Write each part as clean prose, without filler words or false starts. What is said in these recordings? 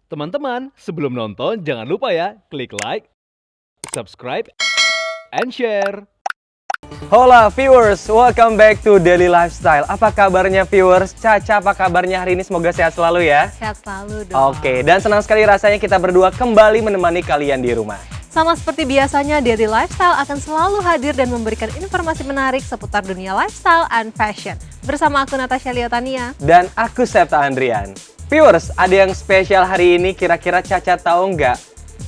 Teman-teman, sebelum nonton jangan lupa ya, klik like, subscribe, and share. Hola viewers, welcome back to Daily Lifestyle. Apa kabarnya viewers? Caca, apa kabarnya hari ini? Semoga sehat selalu ya. Sehat selalu dong. Oke, dan senang sekali rasanya kita berdua kembali menemani kalian di rumah. Sama seperti biasanya, Daily Lifestyle akan selalu hadir dan memberikan informasi menarik seputar dunia lifestyle and fashion. Bersama aku Natasha Liotania. Dan aku Septa Andrian. Viewers, ada yang spesial hari ini, kira-kira Caca tahu nggak?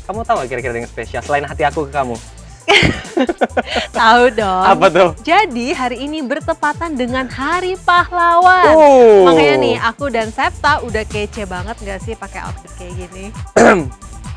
Kamu tahu nggak kira-kira yang spesial selain hati aku ke kamu? Tahu dong. Apa tuh? Jadi hari ini bertepatan dengan Hari Pahlawan. Makanya nih aku dan Septa udah kece banget nggak sih pakai outfit kayak gini?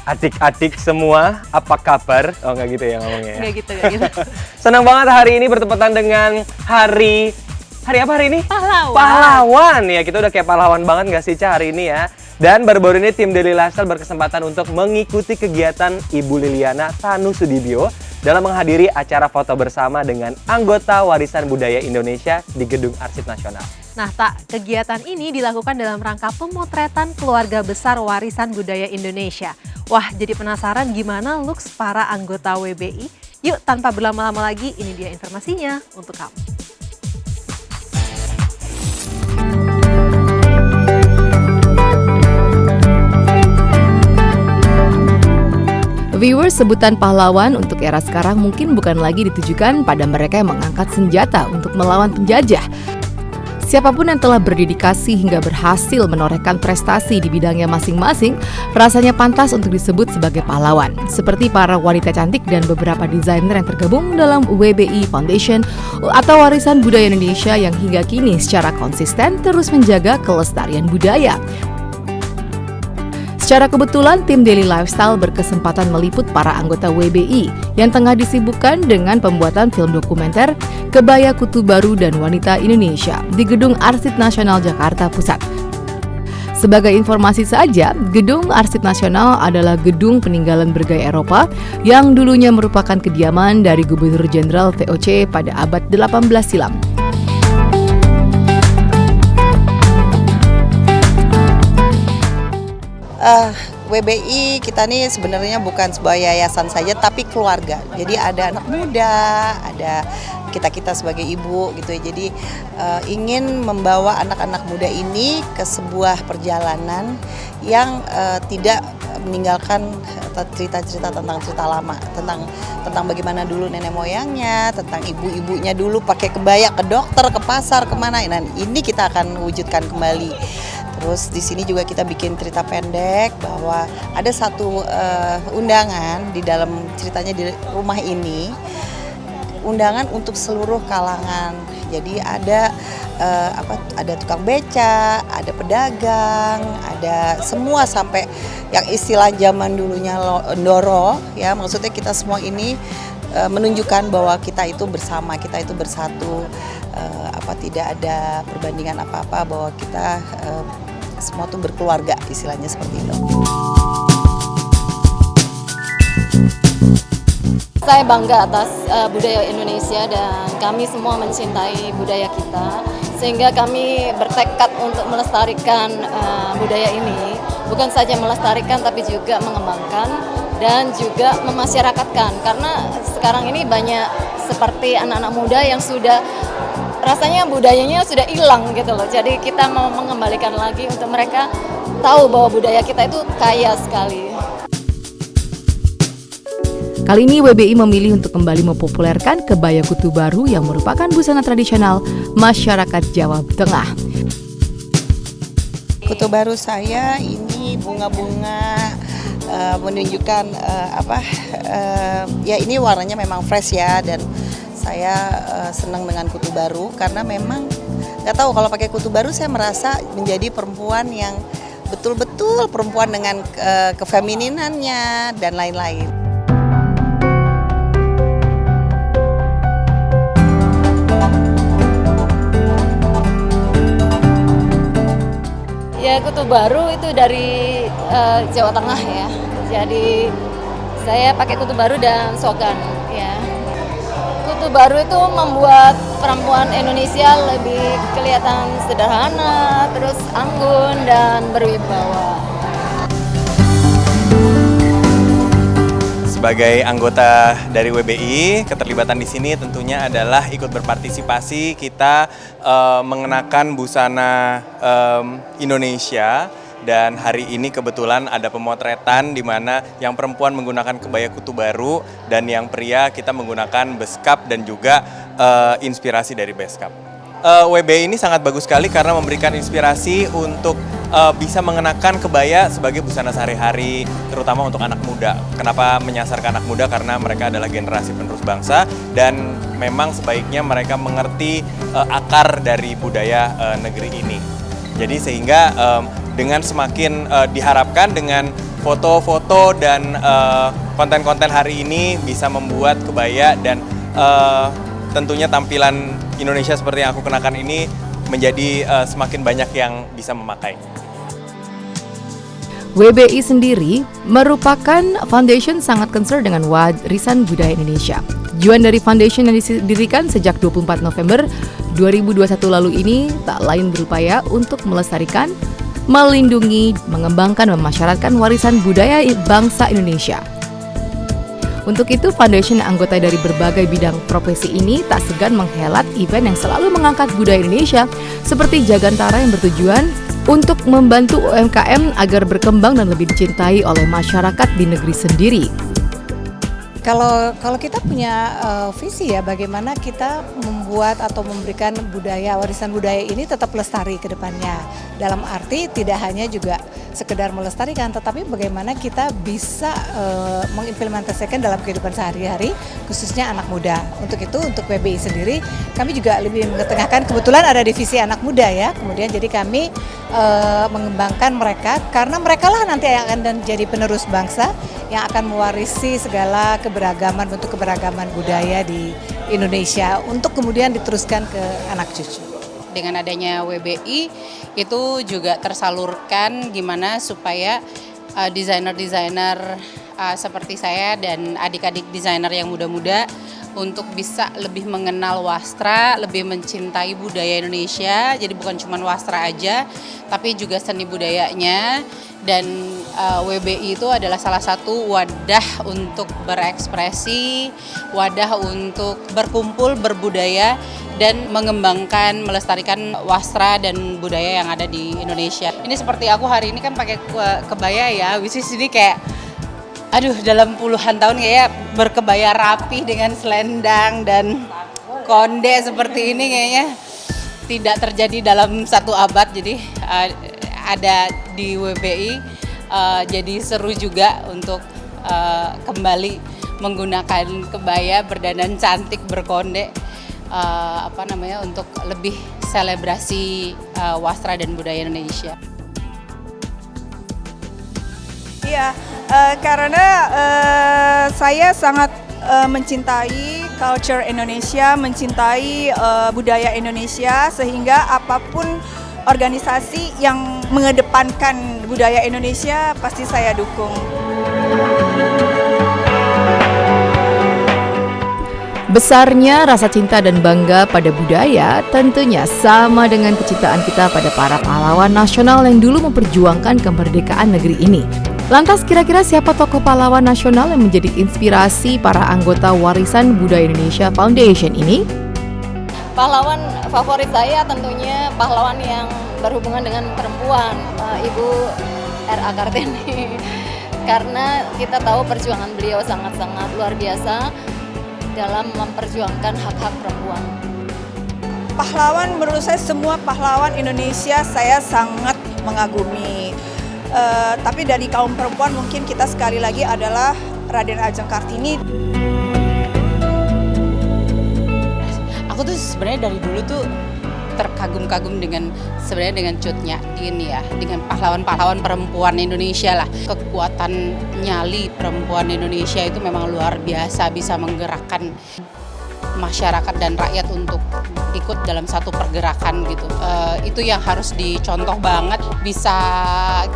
Adik-adik semua, apa kabar? Oh nggak gitu ya ngomongnya ya? Nggak gitu, nggak gitu. Senang banget hari ini bertepatan dengan hari apa hari ini? Pahlawan. Pahlawan ya, kita udah kayak pahlawan banget nggak sih Ca hari ini ya. Dan baru-baru ini tim Daily Lifestyle berkesempatan untuk mengikuti kegiatan Ibu Liliana Tanu Sudibyo dalam menghadiri acara foto bersama dengan anggota Warisan Budaya Indonesia di Gedung Arsip Nasional. Nah, kegiatan ini dilakukan dalam rangka pemotretan keluarga besar Warisan Budaya Indonesia. Wah, jadi penasaran gimana looks para anggota WBI? Yuk, tanpa berlama-lama lagi, ini dia informasinya untuk kamu. Viewers, sebutan pahlawan untuk era sekarang mungkin bukan lagi ditujukan pada mereka yang mengangkat senjata untuk melawan penjajah. Siapapun yang telah berdedikasi hingga berhasil menorehkan prestasi di bidangnya masing-masing, rasanya pantas untuk disebut sebagai pahlawan. Seperti para wanita cantik dan beberapa desainer yang tergabung dalam WBI Foundation atau Warisan Budaya Indonesia yang hingga kini secara konsisten terus menjaga kelestarian budaya. Secara kebetulan, tim Daily Lifestyle berkesempatan meliput para anggota WBI yang tengah disibukkan dengan pembuatan film dokumenter Kebaya Kutu Baru dan Wanita Indonesia di Gedung Arsip Nasional Jakarta Pusat. Sebagai informasi saja, Gedung Arsip Nasional adalah gedung peninggalan bergaya Eropa yang dulunya merupakan kediaman dari Gubernur Jenderal VOC pada abad 18 silam. WBI kita nih sebenarnya bukan sebuah yayasan saja tapi keluarga. Jadi ada anak muda, ada kita sebagai ibu gitu ya. Jadi ingin membawa anak-anak muda ini ke sebuah perjalanan yang tidak meninggalkan cerita-cerita tentang cerita lama, tentang bagaimana dulu nenek moyangnya, tentang ibu-ibunya dulu pakai kebaya ke dokter, ke pasar, kemana. Nah, ini kita akan wujudkan kembali. Terus di sini juga kita bikin cerita pendek bahwa ada satu undangan di dalam ceritanya di rumah ini, undangan untuk seluruh kalangan. Jadi ada ada tukang beca, ada pedagang, ada semua sampai yang istilah zaman dulunya ndoro ya, maksudnya kita semua ini menunjukkan bahwa kita itu bersama, kita itu bersatu, tidak ada perbandingan apa-apa, bahwa kita semua tuh berkeluarga, istilahnya seperti itu. Saya bangga atas budaya Indonesia dan kami semua mencintai budaya kita, sehingga kami bertekad untuk melestarikan budaya ini, bukan saja melestarikan tapi juga mengembangkan dan juga memasyarakatkan, karena sekarang ini banyak seperti anak-anak muda yang sudah rasanya budayanya sudah hilang gitu loh. Jadi kita mau mengembalikan lagi untuk mereka tahu bahwa budaya kita itu kaya sekali. Kali ini WBI memilih untuk kembali mempopulerkan Kebaya Kutu Baru yang merupakan busana tradisional masyarakat Jawa Tengah. Kutu baru saya ini bunga-bunga menunjukkan ya ini warnanya memang fresh ya, dan saya senang dengan kutu baru karena memang nggak tahu, kalau pakai kutu baru saya merasa menjadi perempuan yang betul-betul perempuan dengan kefemininannya dan lain-lain. Ya, kutu baru itu dari Jawa Tengah ya. Jadi saya pakai kutu baru dan sogan ya. Kutu baru itu membuat perempuan Indonesia lebih kelihatan sederhana, terus anggun dan berwibawa. Sebagai anggota dari WBI, keterlibatan di sini tentunya adalah ikut berpartisipasi kita mengenakan busana Indonesia. Dan hari ini kebetulan ada pemotretan di mana yang perempuan menggunakan kebaya kutu baru dan yang pria kita menggunakan beskap dan juga inspirasi dari beskap. WBI ini sangat bagus sekali karena memberikan inspirasi untuk bisa mengenakan kebaya sebagai busana sehari-hari, terutama untuk anak muda. Kenapa menyasar ke anak muda? Karena mereka adalah generasi penerus bangsa dan memang sebaiknya mereka mengerti akar dari budaya negeri ini. Jadi sehingga dengan semakin diharapkan dengan foto-foto dan konten-konten hari ini bisa membuat kebaya dan tentunya tampilan Indonesia seperti yang aku kenakan ini menjadi semakin banyak yang bisa memakai. WBI sendiri merupakan foundation sangat concern dengan warisan budaya Indonesia. Tujuan dari foundation yang didirikan sejak 24 November 2021 lalu ini tak lain berupaya untuk melestarikan, melindungi, mengembangkan, memasyarakatkan warisan budaya bangsa Indonesia. Untuk itu, foundation anggota dari berbagai bidang profesi ini tak segan menghelat event yang selalu mengangkat budaya Indonesia seperti Jagantara yang bertujuan untuk membantu UMKM agar berkembang dan lebih dicintai oleh masyarakat di negeri sendiri. Kalau kita punya visi ya bagaimana kita membuat atau memberikan warisan budaya ini tetap lestari ke depannya. Dalam arti tidak hanya juga sekedar melestarikan, tetapi bagaimana kita bisa mengimplementasikan dalam kehidupan sehari-hari, khususnya anak muda. Untuk itu, untuk WBI sendiri, kami juga lebih mengetengahkan, kebetulan ada divisi anak muda ya, kemudian jadi kami mengembangkan mereka, karena mereka lah nanti yang akan jadi penerus bangsa, yang akan mewarisi segala bentuk keberagaman budaya di Indonesia, untuk kemudian diteruskan ke anak cucu. Dengan adanya WBI itu juga tersalurkan gimana supaya desainer-desainer seperti saya dan adik-adik desainer yang muda-muda untuk bisa lebih mengenal wastra, lebih mencintai budaya Indonesia. Jadi bukan cuma wastra aja, tapi juga seni budayanya. Dan WBI itu adalah salah satu wadah untuk berekspresi, wadah untuk berkumpul, berbudaya, dan mengembangkan, melestarikan wastra dan budaya yang ada di Indonesia. Ini seperti aku hari ini kan pakai kebaya ya, which is ini kayak, aduh dalam puluhan tahun kayak berkebaya rapi dengan selendang dan konde seperti ini kayaknya tidak terjadi dalam satu abad. Jadi ada di WBI, jadi seru juga untuk kembali menggunakan kebaya, berdandan cantik, berkonde, untuk lebih selebrasi wastra dan budaya Indonesia. Iya, karena saya sangat mencintai culture Indonesia, mencintai budaya Indonesia, sehingga apapun organisasi yang mengedepankan budaya Indonesia pasti saya dukung. Besarnya rasa cinta dan bangga pada budaya tentunya sama dengan kecintaan kita pada para pahlawan nasional yang dulu memperjuangkan kemerdekaan negeri ini. Lantas kira-kira siapa tokoh pahlawan nasional yang menjadi inspirasi para anggota Warisan Budaya Indonesia Foundation ini? Pahlawan favorit saya tentunya pahlawan yang berhubungan dengan perempuan, Ibu R.A. Kartini. Karena kita tahu perjuangan beliau sangat-sangat luar biasa dalam memperjuangkan hak-hak perempuan. Pahlawan, menurut saya semua pahlawan Indonesia saya sangat mengagumi. Tapi dari kaum perempuan mungkin kita sekali lagi adalah Raden Ajeng Kartini. Aku tuh sebenarnya dari dulu tuh terkagum-kagum dengan Cut Nyak Dien ya, dengan pahlawan-pahlawan perempuan Indonesia lah. Kekuatan nyali perempuan Indonesia itu memang luar biasa, bisa menggerakkan masyarakat dan rakyat untuk ikut dalam satu pergerakan gitu. Itu yang harus dicontoh banget, bisa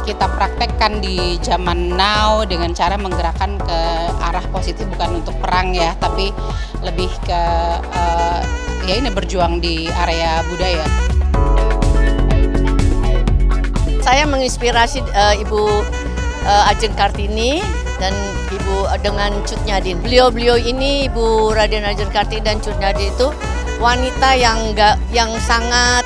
kita praktekkan di zaman now dengan cara menggerakkan ke arah positif, bukan untuk perang ya, tapi lebih ke ini berjuang di area budaya. Saya menginspirasi Ibu Ajeng Kartini dan Ibu dengan Cut Nyadin. Beliau ini Ibu Raden Ajeng Kartini dan Cut Nyadin itu wanita yang sangat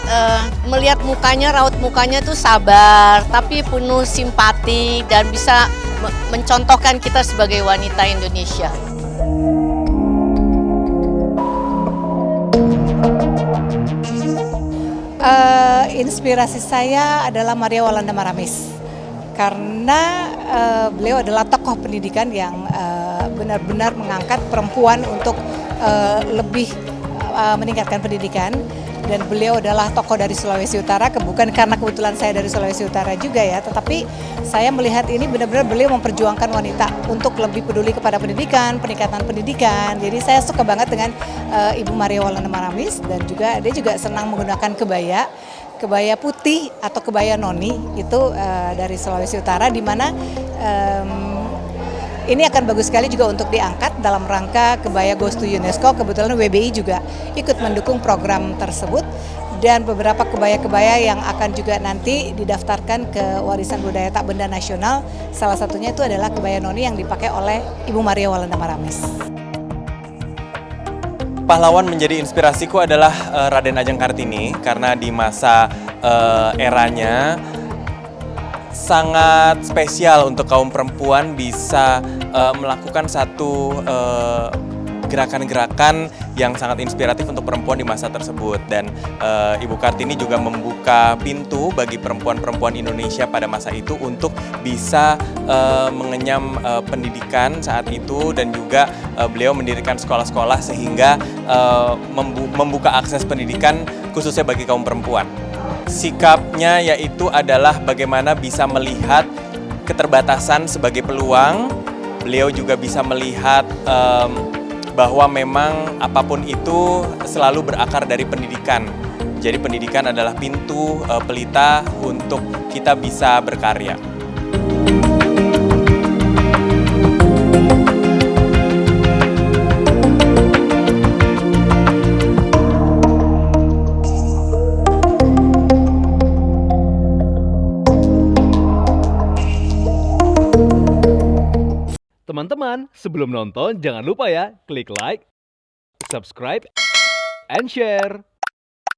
melihat mukanya, raut mukanya tuh sabar, tapi penuh simpati dan bisa mencontohkan kita sebagai wanita Indonesia. Inspirasi saya adalah Maria Walanda Maramis karena beliau adalah tokoh pendidikan yang benar-benar mengangkat perempuan untuk lebih meningkatkan pendidikan, dan beliau adalah tokoh dari Sulawesi Utara, bukan karena kebetulan saya dari Sulawesi Utara juga ya, tetapi saya melihat ini benar-benar beliau memperjuangkan wanita untuk lebih peduli kepada pendidikan, peningkatan pendidikan. Jadi saya suka banget dengan Ibu Maria Walanda Maramis, dan juga dia juga senang menggunakan kebaya putih atau kebaya noni itu dari Sulawesi Utara, di mana ini akan bagus sekali juga untuk diangkat dalam rangka kebaya Goes to UNESCO. Kebetulan WBI juga ikut mendukung program tersebut, dan beberapa kebaya-kebaya yang akan juga nanti didaftarkan ke warisan budaya tak benda nasional. Salah satunya itu adalah kebaya noni yang dipakai oleh Ibu Maria Walanda Maramis. Pahlawan menjadi inspirasiku adalah Raden Ajeng Kartini, karena di masa eranya sangat spesial untuk kaum perempuan bisa melakukan satu gerakan-gerakan yang sangat inspiratif untuk perempuan di masa tersebut. Dan Ibu Kartini juga membuka pintu bagi perempuan-perempuan Indonesia pada masa itu untuk bisa mengenyam pendidikan saat itu, dan juga beliau mendirikan sekolah-sekolah sehingga membuka akses pendidikan khususnya bagi kaum perempuan. Sikapnya yaitu adalah bagaimana bisa melihat keterbatasan sebagai peluang. Beliau juga bisa melihat bahwa memang apapun itu selalu berakar dari pendidikan. Jadi pendidikan adalah pintu pelita untuk kita bisa berkarya. Teman-teman, sebelum nonton jangan lupa ya klik like, subscribe, and share.